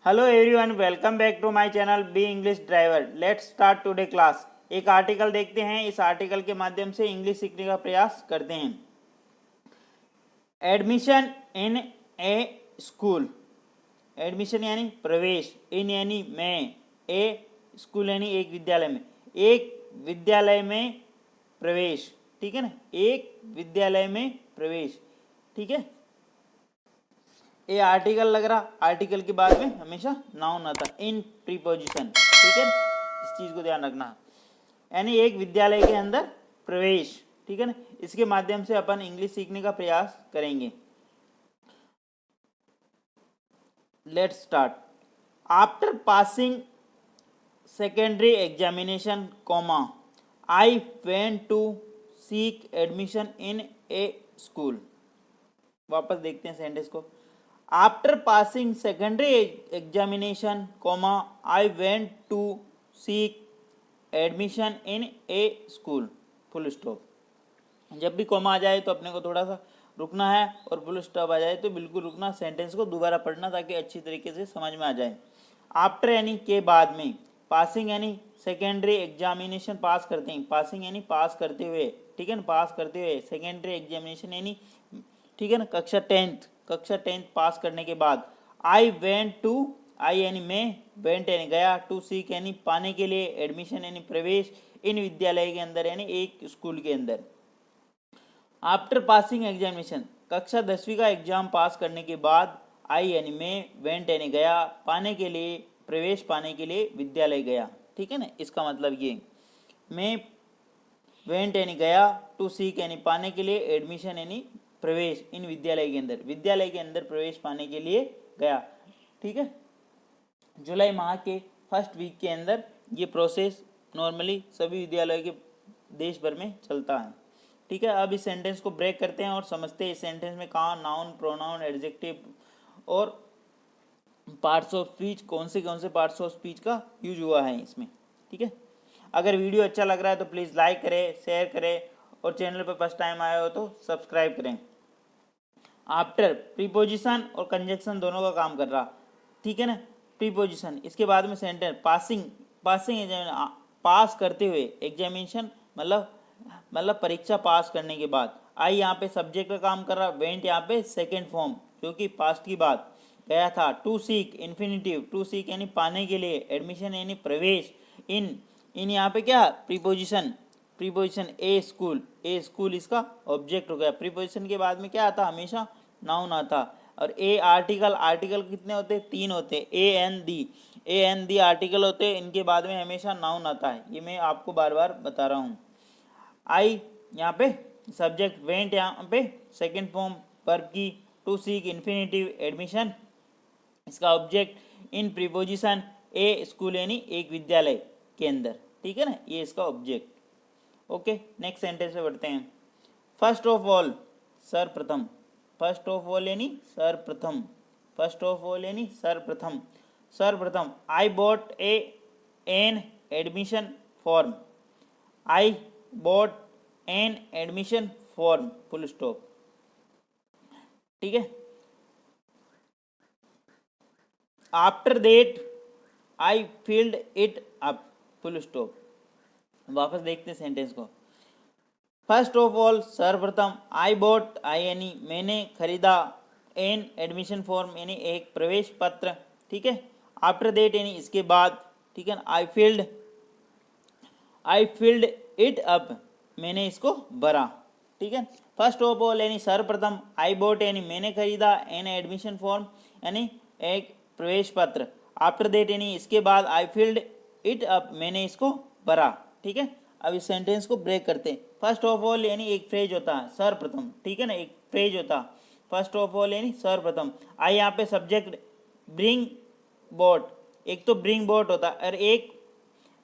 Hello everyone, welcome back to my channel be English driver. Let's start today class. एक article देखते हैं, इस article के माध्यम से इंग्लिश सीखने का प्रयास करते हैं। Admission in a school. Admission यानी प्रवेश, इन यानी में, ए स्कूल यानी एक विद्यालय में, एक विद्यालय में प्रवेश। ठीक है ना, एक विद्यालय में प्रवेश। ठीक है, ये आर्टिकल लग रहा, आर्टिकल के बाद में हमेशा नाउन आता इन प्रीपोजिशन। ठीक है, इस चीज को ध्यान रखना, यानी एक विद्यालय के अंदर प्रवेश। ठीक है ना, इसके माध्यम से अपन इंग्लिश सीखने का प्रयास करेंगे। Let's start. After passing secondary examination comma I went to seek admission in a school. वापस देखते हैं सेंटेंस को। After passing secondary examination comma I went to seek admission in a school, full stop. जब भी comma आ जाए तो अपने को थोड़ा सा रुकना है, और फुल स्टॉप आ जाए तो बिल्कुल रुकना, सेंटेंस को दोबारा पढ़ना ताकि अच्छी तरीके से समझ में आ जाए। आफ्टर यानी के बाद में, पासिंग यानी सेकेंडरी एग्जामिनेशन पास करते हैं, पासिंग यानी पास करते हुए। ठीक है ना, पास करते हुए। सेकेंडरी एग्जामिनेशन यानी, ठीक है ना, कक्षा टेंथ पास करने के बाद। आई वेंट टू, आई यानी मैं, वेंट यानी गया, टू सीक यानी पाने के लिए, एडमिशन यानी प्रवेश, इन विद्यालय के अंदर यानी एक स्कूल के अंदर। आफ्टर पासिंग एग्जामिनेशन, कक्षा 10वीं का एग्जाम पास करने के बाद। आई यानी मैं, वेंट यानी गया, पाने के लिए, प्रवेश पाने के लिए विद्यालय गया। ठीक है ना, इसका मतलब ये, मैं वेंट यानी गया, टू सीक यानी पाने के लिए, एडमिशन यानी प्रवेश, इन विद्यालय के अंदर, विद्यालय के अंदर प्रवेश पाने के लिए गया। ठीक है, जुलाई माह के फर्स्ट वीक के अंदर ये प्रोसेस नॉर्मली सभी विद्यालयों के देश भर में चलता है। ठीक है, अब इस सेंटेंस को ब्रेक करते हैं और समझते हैं इस सेंटेंस में कहाँ नाउन, प्रोनाउन, एडजेक्टिव और पार्ट्स ऑफ स्पीच, कौन से पार्ट्स ऑफ स्पीच का यूज हुआ है इसमें। ठीक है, अगर वीडियो अच्छा लग रहा है तो प्लीज़ लाइक करें, शेयर करें, और चैनल पर फर्स्ट टाइम आए हो तो सब्सक्राइब करें। आफ्टर प्रीपोजिशन और कंजक्शन दोनों का काम कर रहा। ठीक है ना, प्रीपोजिशन, इसके बाद में सेंटेंस पासिंग, पास करते हुए, एग्जामिनेशन मतलब परीक्षा पास करने के बाद। आई यहाँ पे सब्जेक्ट का काम कर रहा, वेंट यहाँ पे सेकेंड फॉर्म जो कि पास्ट की बात, गया था। To seek infinitive, to seek यानी पाने के लिए, एडमिशन यानी प्रवेश, इन यहाँ पे क्या प्रीपोजिशन, ए स्कूल इसका ऑब्जेक्ट हो गया। प्रीपोजिशन के बाद में क्या आता, हमेशा नाउन आता। और ए आर्टिकल कितने होते हैं, 3 होते हैं। ए एन दी आर्टिकल होते हैं, इनके बाद में हमेशा नाउन आता है, ये मैं आपको बार बार बता रहा हूँ। आई यहाँ पे सब्जेक्ट, वेंट यहाँ पे सेकेंड फॉर्म वर्ब की, टू सीक इन्फिनिटिव, एडमिशन इसका ऑब्जेक्ट, इन प्रीपोजिशन ए स्कूल यानी एक विद्यालय के अंदर। ठीक है ना, ये इसका ऑब्जेक्ट। ओके, नेक्स्ट सेंटेंस पे बढ़ते हैं। फर्स्ट ऑफ ऑल, सर्वप्रथम, फर्स्ट ऑफ ऑल यानी सर्वप्रथम, फर्स्ट ऑफ ऑल यानी सर्वप्रथम, सर्वप्रथम। I bought an admission form, I bought an admission form, full stop. ठीक है, after that I filled it up, full stop. वापस देखते हैं सेंटेंस को। फर्स्ट ऑफ ऑल सर्वप्रथम, आई बॉट, आई यानी मैंने, खरीदा, एन एडमिशन फॉर्म यानी एक प्रवेश पत्र। ठीक है, आफ्टर दैट यानी इसके बाद। ठीक है, आई फील्ड इट अप, मैंने इसको भरा। ठीक है, फर्स्ट ऑफ ऑल यानी सर्वप्रथम, आई बॉट यानी मैंने खरीदा, एन एडमिशन फॉर्म यानी एक प्रवेश पत्र, आफ्टर दैट यानी इसके बाद, आई फील्ड इट अप, मैंने इसको भरा। ठीक है, अब इस सेंटेंस को ब्रेक करते हैं। फर्स्ट ऑफ ऑल यानी एक फ्रेज होता है, सर्वप्रथम। ठीक है ना, एक फ्रेज होता, फर्स्ट ऑफ ऑल यानी सर्वप्रथम। आई यहाँ पे सब्जेक्ट, ब्रिंग बोट, एक तो ब्रिंग बोट होता और एक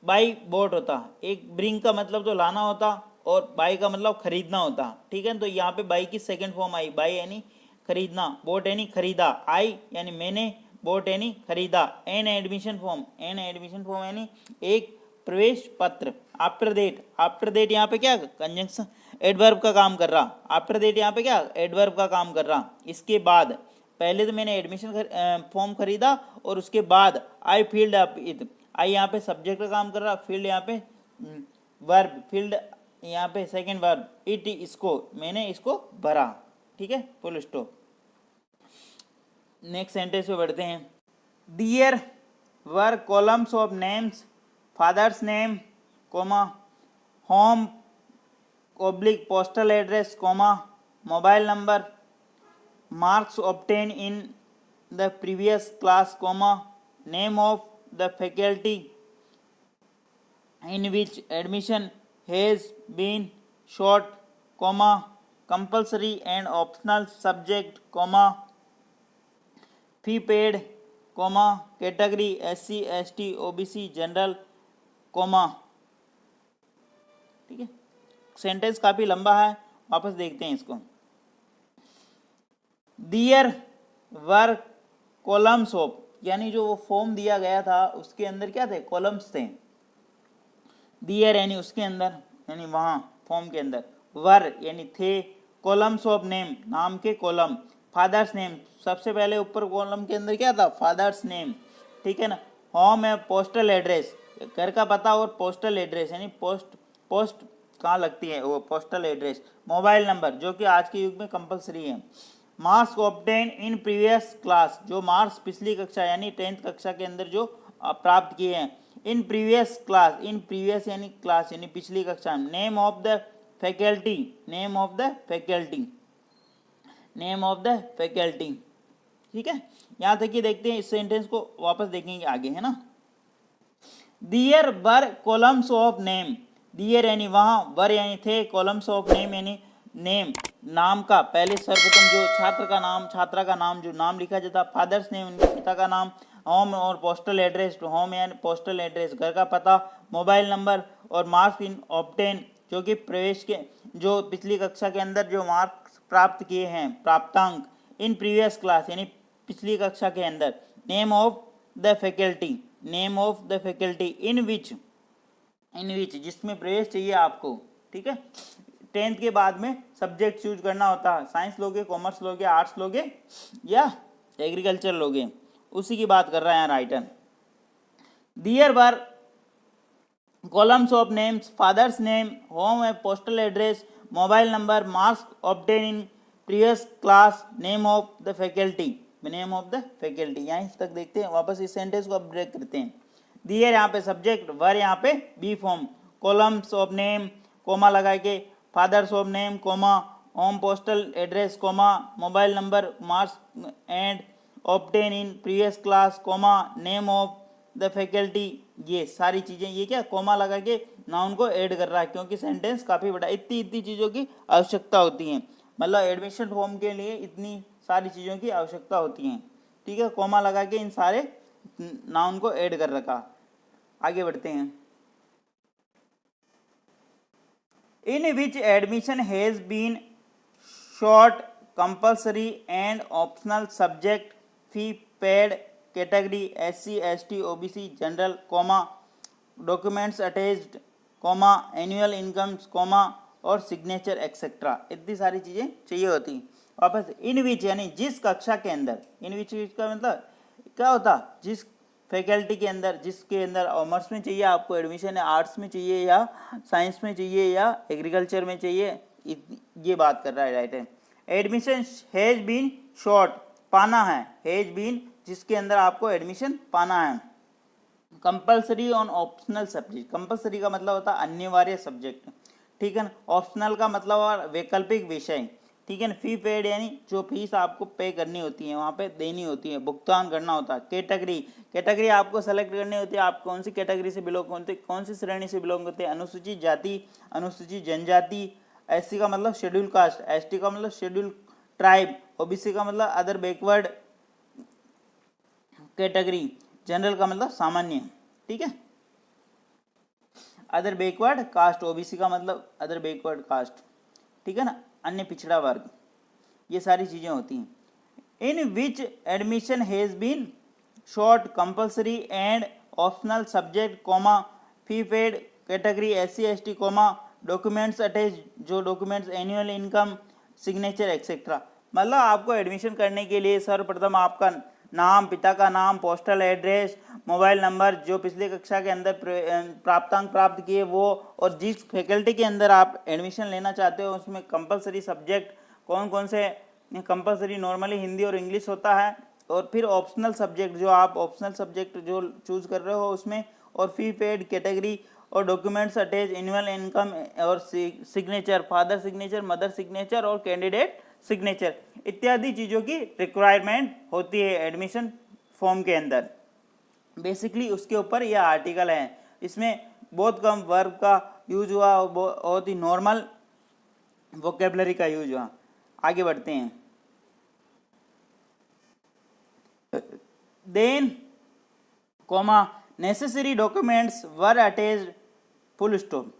बाई बोट होता। एक ब्रिंग का मतलब तो लाना होता, और बाई का मतलब खरीदना होता। ठीक है, तो यहाँ पे बाई की सेकेंड फॉर्म आई, बाई यानी खरीदना, बोट यानी खरीदा, आई यानी मैंने, बोट यानी खरीदा, एन एडमिशन फॉर्म यानी एक प्रवेश पत्र। आफ्टर डेट यहाँ पे क्या कंजंक्शन एडवर्ब का काम कर रहा, आफ्टर डेट यहाँ पे क्या एडवर्ब का काम कर रहा। इसके बाद पहले तो मैंने एडमिशन फॉर्म खरीदा और उसके बाद आई फील्ड अप इट, आई यहाँ पे सब्जेक्ट का काम कर रहा, फील्ड यहाँ पे वर्ब, फील्ड यहाँ पे सेकंड वर्ब, इट इसको मैंने इसको भरा, ठीक है, फुल स्टॉप। नेक्स्ट सेंटेंस पे बढ़ते हैं। There were columns of names, father's name comma, home oblique postal address comma, mobile number, marks obtained in the previous class comma, name of the faculty in which admission has been sought comma, compulsory and optional subject comma, fee paid comma, category SC ST OBC general comma। ठीक है, sentence काफी लंबा है, वापस देखते हैं इसको। दियर were columns of, यानी जो वो फॉर्म दिया गया था उसके अंदर क्या थे, कॉलम्स थे। दियर यानी उसके अंदर, यानी वहाँ फॉर्म के अंदर, वर यानी थे, कॉलम्स ऑफ नेम नाम के कॉलम, फादर्स नेम सबसे पहले ऊपर कॉलम के अंदर क्या था, फादर्स नेम, ठीक है ना। होम है पोस्टल एड्रेस, घर का पता, और पोस्टल एड्रेस यानी पोस्ट कहाँ लगती है वो पोस्टल एड्रेस। मोबाइल नंबर जो कि आज के युग में कंपलसरी है। Marks obtain in previous class, जो मार्क्स पिछली कक्षा यानी 10th कक्षा के अंदर जो प्राप्त किए हैं। इन प्रीवियस क्लास, इन प्रीवियस यानी क्लास यानी पिछली कक्षा। Name of the faculty, name of the faculty, name of the faculty, ठीक है। यहाँ तक ही देखते हैं, इस सेंटेंस को वापस देखेंगे आगे, है ना। दियर वर कॉलम्स ऑफ नेम, दियर यानी वहाँ, वर यानी थे, कॉलम्स ऑफ नेम यानी नेम नाम का, पहले सर्वप्रथम जो छात्र का नाम, छात्रा का नाम, जो नाम लिखा जाता, फादर्स नेम उनके पिता का नाम, होम और पोस्टल एड्रेस, होम यानी पोस्टल एड्रेस घर का पता, मोबाइल नंबर, और मार्क्स इन ऑब्टेन जो कि प्रवेश के, जो पिछली कक्षा के अंदर जो मार्क्स प्राप्त किए हैं, प्राप्तांक, इन प्रीवियस क्लास यानी पिछली कक्षा के अंदर। Name of the faculty, name of the faculty in which, in which जिसमें प्रवेश चाहिए आपको, ठीक है। 10th के बाद में सब्जेक्ट चूज करना होता है, साइंस लोगे, कॉमर्स लोगे, आर्ट्स लोगे या एग्रीकल्चर लोगे, उसी की बात कर रहा है यहाँ writer. There were columns of names, father's name, home and postal address, mobile number, marks obtain in previous class, name of the faculty, name of the faculty. यहाँ तक देखते हैं, वापस इस सेंटेंस को ब्रेक करते हैं। दियर यहाँ पे सब्जेक्ट, वर यहाँ पे be form, columns of name comma लगा के, father's of name comma, home postal address comma, mobile number, marks and obtain in previous class comma, name of the faculty, ये सारी चीज़ें, ये क्या कोमा लगा के नाउन को ऐड कर रहा है, क्योंकि सेंटेंस काफ़ी बड़ा, इतनी चीज़ों की आवश्यकता होती है, मतलब एडमिशन फॉर्म के लिए इतनी सारी चीज़ों की आवश्यकता होती है, ठीक है। कोमा लगा के इन सारे नाउन को ऐड कर रखा। आगे बढ़ते हैं। In which admission has been short, compulsory and optional subject, fee paid, category SC ST OBC general comma, documents attached comma, annual incomes comma और सिग्नेचर एक्सेट्रा, इतनी सारी चीज़ें चाहिए होती। वापस इन विच यानी जिस कक्षा के अंदर, इन विच का मतलब क्या होता, जिस फैकल्टी के अंदर, जिसके अंदर कॉमर्स में चाहिए आपको एडमिशन, है आर्ट्स में चाहिए या साइंस में चाहिए या एग्रीकल्चर में चाहिए, ये बात कर रहा है writer. Admission has been sought, पाना है, हैज बीन जिसके अंदर आपको एडमिशन पाना है। Compulsory on optional subject, compulsory का मतलब होता है अनिवार्य सब्जेक्ट, ठीक है ना। ऑप्शनल का मतलब वैकल्पिक विषय, ठीक है ना। फी पेड यानी जो फीस आपको पे करनी होती है, वहाँ पे देनी होती है, भुगतान करना होता है। कैटेगरी, कैटेगरी आपको सेलेक्ट करनी होती है, आप कौन सी कैटेगरी से बिलोंग करते, कौन सी श्रेणी से बिलोंग करते हैं। अनुसूचित जाति, अनुसूचित जनजाति, एससी का मतलब शेड्यूल कास्ट, एसटी का मतलब शेड्यूल ट्राइब, ओबीसी का मतलब अदर बैकवर्ड कैटेगरी, जनरल का मतलब सामान्य, ठीक है। अदर बैकवर्ड कास्ट, ओबीसी का मतलब अदर बैकवर्ड कास्ट, ठीक है ना, अन्य पिछड़ा वर्ग, ये सारी चीज़ें होती हैं। In which admission has been short, compulsory and optional subject comma, fee paid, category SC ST comma, documents attach जो documents, annual income, signature etcetera. मतलब आपको एडमिशन करने के लिए सर्वप्रथम आपका नाम, पिता का नाम, पोस्टल एड्रेस, मोबाइल नंबर, जो पिछली कक्षा के अंदर प्राप्तांक प्राप्त किए वो, और जिस फैकल्टी के अंदर आप एडमिशन लेना चाहते हो उसमें कंपलसरी सब्जेक्ट कौन कौन से कंपलसरी, नॉर्मली हिंदी और इंग्लिश होता है, और फिर ऑप्शनल सब्जेक्ट जो आप ऑप्शनल सब्जेक्ट जो चूज कर रहे हो उसमें, और फी पेड कैटेगरी, और डॉक्यूमेंट्स अटैच, एनुअल इनकम, और signature, father signature, mother signature, और कैंडिडेट सिग्नेचर इत्यादि चीज़ों की रिक्वायरमेंट होती है एडमिशन फॉर्म के अंदर। बेसिकली उसके ऊपर यह आर्टिकल है। इसमें बहुत कम वर्ब का यूज हुआ और बहुत ही नॉर्मल वोकेबलरी का यूज हुआ। आगे बढ़ते हैं। Then comma necessary documents were attached, full stop.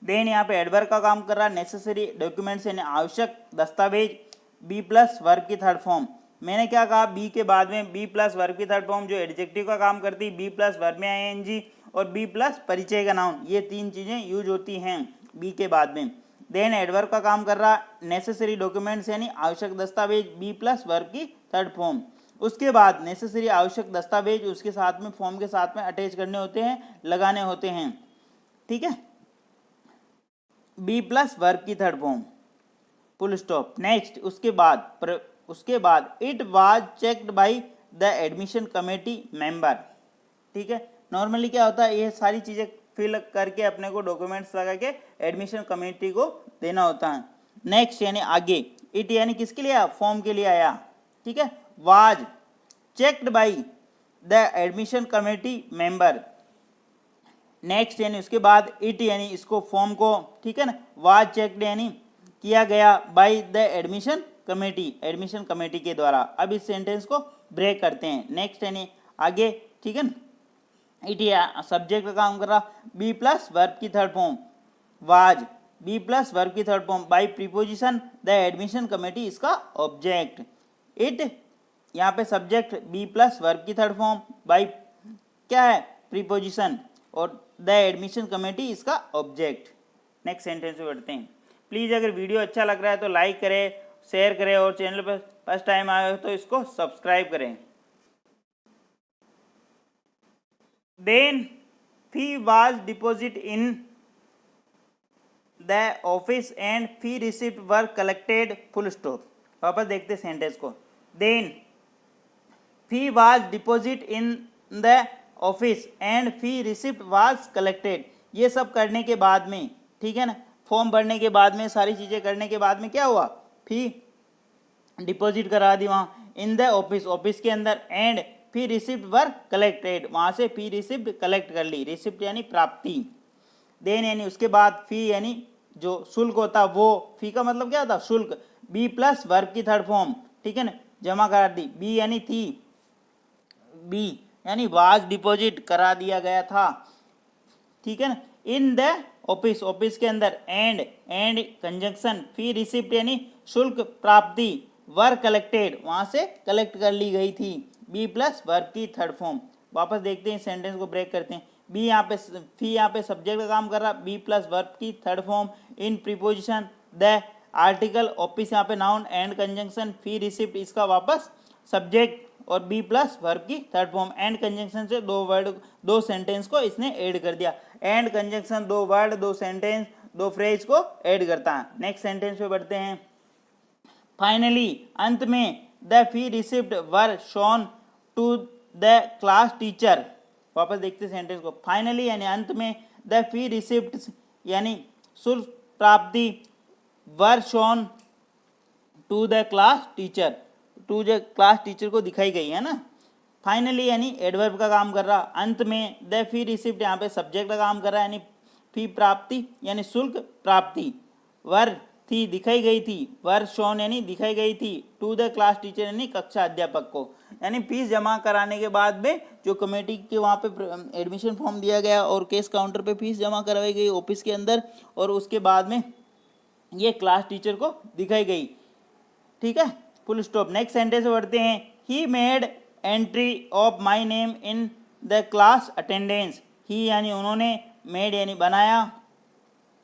Then यहाँ पे एडवर्ब का काम कर रहा है, नेसेसरी डॉक्यूमेंट्स यानी आवश्यक दस्तावेज, बी प्लस वर्ब की थर्ड फॉर्म। मैंने क्या कहा, बी के बाद में बी प्लस वर्ब की थर्ड फॉर्म जो एडजेक्टिव का काम करती है, बी प्लस वर्ब में आईएनजी, और बी प्लस परिचय का नाउन, ये तीन चीजें यूज होती हैं बी के बाद में। देन एडवर्ब का काम कर रहा नेसेसरी डॉक्यूमेंट्स यानी आवश्यक दस्तावेज, बी प्लस वर्ब की थर्ड फॉर्म। उसके बाद नेसेसरी आवश्यक दस्तावेज उसके साथ में फॉर्म के साथ में अटैच करने होते हैं, लगाने होते हैं, ठीक है, बी प्लस वर्ब की third form, full stop. Next उसके बाद it was checked by the admission committee member, ठीक है। नॉर्मली क्या होता है, ये सारी चीजें फिल करके अपने को डॉक्यूमेंट्स लगा के एडमिशन कमेटी को देना होता है। नेक्स्ट यानी आगे, इट यानी किसके लिए आया, फॉर्म के लिए आया, ठीक है। Was checked by the admission committee member. Next यानी उसके बाद इट यानी इसको फॉर्म को, ठीक है ना, वाज चेक्ड यानी किया गया by the admission committee, admission committee के द्वारा। अब इस सेंटेंस को ब्रेक करते हैं। नेक्स्ट यानी आगे, ठीक है ना, इट सब्जेक्ट का काम कर रहा, बी प्लस वर्ब की third form, was be plus verb की third form, by preposition the admission committee इसका ऑब्जेक्ट। इट यहाँ पे सब्जेक्ट बी प्लस वर्ब की थर्ड फॉर्म, बाय क्या है, प्रीपोजिशन, और द एडमिशन कमेटी इसका ऑब्जेक्ट। नेक्स्ट सेंटेंस पे बढ़ते हैं। प्लीज़ अगर वीडियो अच्छा लग रहा है तो लाइक करें, शेयर करें, और चैनल पर फर्स्ट टाइम आए हो तो इसको सब्सक्राइब करें। Then fee was deposit in the office and fee receipt were collected, full stop. वापस देखते सेंटेंस को। Then fee was deposit in the office and fee receipt was collected. ये सब करने के बाद में, ठीक है ना, फॉर्म भरने के बाद में, सारी चीजें करने के बाद में क्या हुआ, फी डिपॉजिट करा दी वहाँ इन द ऑफिस, ऑफिस के अंदर, and fee receipt were collected, वहाँ से फी रिसिप्ट कलेक्ट कर ली, रिसिप्ट यानी प्राप्ति। देन यानी उसके बाद फी यानी जो शुल्क होता वो, फी का मतलब क्या होता, शुल्क, बी प्लस वर्ब की थर्ड फॉर्म, ठीक है ना, जमा करा दी, बी यानी थी, बी यानी वाज डिपॉजिट करा दिया गया था, ठीक है ना, इन द ऑफिस, ऑफिस के अंदर, एंड कंजंक्शन फी रिसिप्ट यानी शुल्क प्राप्ति, वर कलेक्टेड वहां से कलेक्ट कर ली गई थी, बी प्लस वर्ब की थर्ड फॉर्म। वापस देखते हैं, सेंटेंस को ब्रेक करते हैं। बी यहाँ पे, फी यहाँ पे सब्जेक्ट का काम कर रहा, बी प्लस वर्ब की third form, in preposition the article, office यहाँ पे noun, and conjunction fee receipt इसका वापस सब्जेक्ट, और बी प्लस वर्ब की थर्ड फॉर्म, एंड कंजंक्शन से दो वर्ड, दो सेंटेंस को इसने ऐड कर दिया। एंड कंजंक्शन दो वर्ड, दो सेंटेंस, दो फ्रेज को ऐड करता है। नेक्स्ट सेंटेंस पे बढ़ते हैं। फाइनली अंत में the fee receipt were shown to the class teacher. वापस देखते सेंटेंस को। फाइनली यानी अंत में, द फी रिसिप्ट यानी शुल्क प्राप्ति, were shown to the class teacher, to the class teacher को दिखाई गई है ना। फाइनली यानी एडवर्ब का काम कर रहा, अंत में द फी रिसिप्ट यहाँ पे सब्जेक्ट का काम कर रहा है, यानी फी प्राप्ति यानी शुल्क प्राप्ति, वर थी दिखाई गई थी, वर शोन यानी दिखाई गई थी, टू द क्लास टीचर यानी कक्षा अध्यापक को, यानी फीस जमा कराने के बाद में जो कमेटी के वहाँ पे एडमिशन फॉर्म दिया गया और केस काउंटर पे फीस जमा करवाई गई ऑफिस के अंदर, और उसके बाद में ये क्लास टीचर को दिखाई गई, ठीक है, फुल स्टॉप। नेक्स्ट सेंटेंस में बढ़ते हैं। He made entry of my name in the class attendance. He यानी उन्होंने, मेड यानी बनाया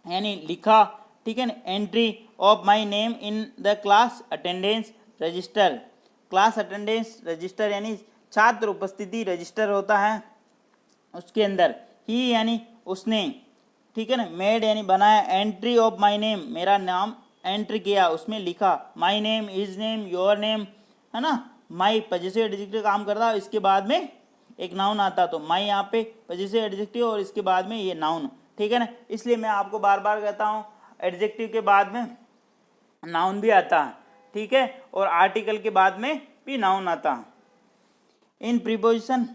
यानी लिखा, ठीक है ना, entry of my name in the class attendance, register, class attendance register यानी छात्र उपस्थिति रजिस्टर होता है, उसके अंदर ही यानी उसने, ठीक है ना, मेड यानी बनाया, एंट्री ऑफ माई नेम मेरा नाम एंट्री किया, उसमें लिखा, my name, is name, your name, है ना, माई पजेसिव एडजेक्टिव काम करता, इसके बाद में एक नाउन आता, तो माई यहाँ पे पजेसिव एडजेक्टिव और इसके बाद में ये नाउन, ठीक है ना। इसलिए मैं आपको बार बार कहता हूँ एडजेक्टिव के बाद में नाउन भी आता है, ठीक है, और आर्टिकल के बाद में भी नाउन आता है। In preposition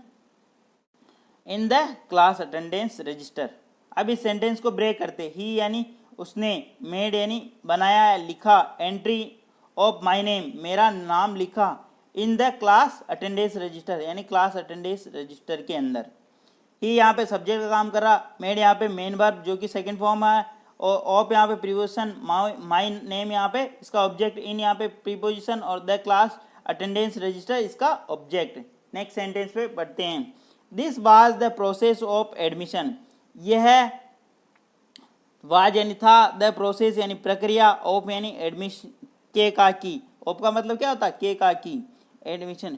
in the class attendance register. अब इस सेंटेंस को ब्रेक करते, ही यानी उसने, मेड यानी बनाया लिखा, एंट्री ऑफ माई नेम मेरा नाम लिखा, इन द क्लास अटेंडेंस रजिस्टर यानी क्लास अटेंडेंस रजिस्टर के अंदर। ही यहाँ पे सब्जेक्ट का काम कर रहा, मेड यहाँ पे मेन वर्ब जो कि सेकंड फॉर्म है, और ऑफ यहाँ पे प्रीपोजिशन, माई नेम यहाँ पे इसका ऑब्जेक्ट, इन यहाँ पे प्रीपोजिशन और द क्लास अटेंडेंस रजिस्टर इसका ऑब्जेक्ट। नेक्स्ट सेंटेंस पे बढ़ते हैं। This was the process of admission, यह वाज यानी था, द प्रोसेस यानी प्रक्रिया, ऑफ यानी एडमिशन के का की, ऑफ का मतलब क्या होता है, के का की, admission.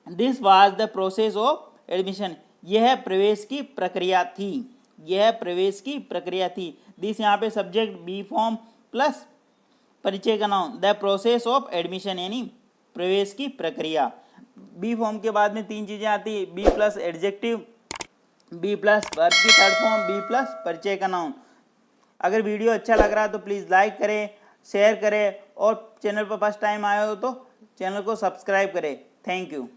This was the process of admission, यह प्रवेश की प्रक्रिया थी, यह प्रवेश की प्रक्रिया थी। दिस यहाँ पे सब्जेक्ट बी फॉर्म प्लस परिचय का noun, the process of admission यानी प्रवेश की प्रक्रिया। बी फॉर्म के बाद में तीन चीजें आती है, be plus adjective, be plus verb की थर्ड फॉर्म, बी प्लस परिचय का नाउन। अगर वीडियो अच्छा लग रहा है तो प्लीज़ लाइक करें, शेयर करें, और चैनल पर फर्स्ट टाइम आए हो तो चैनल को सब्सक्राइब करें। Thank you.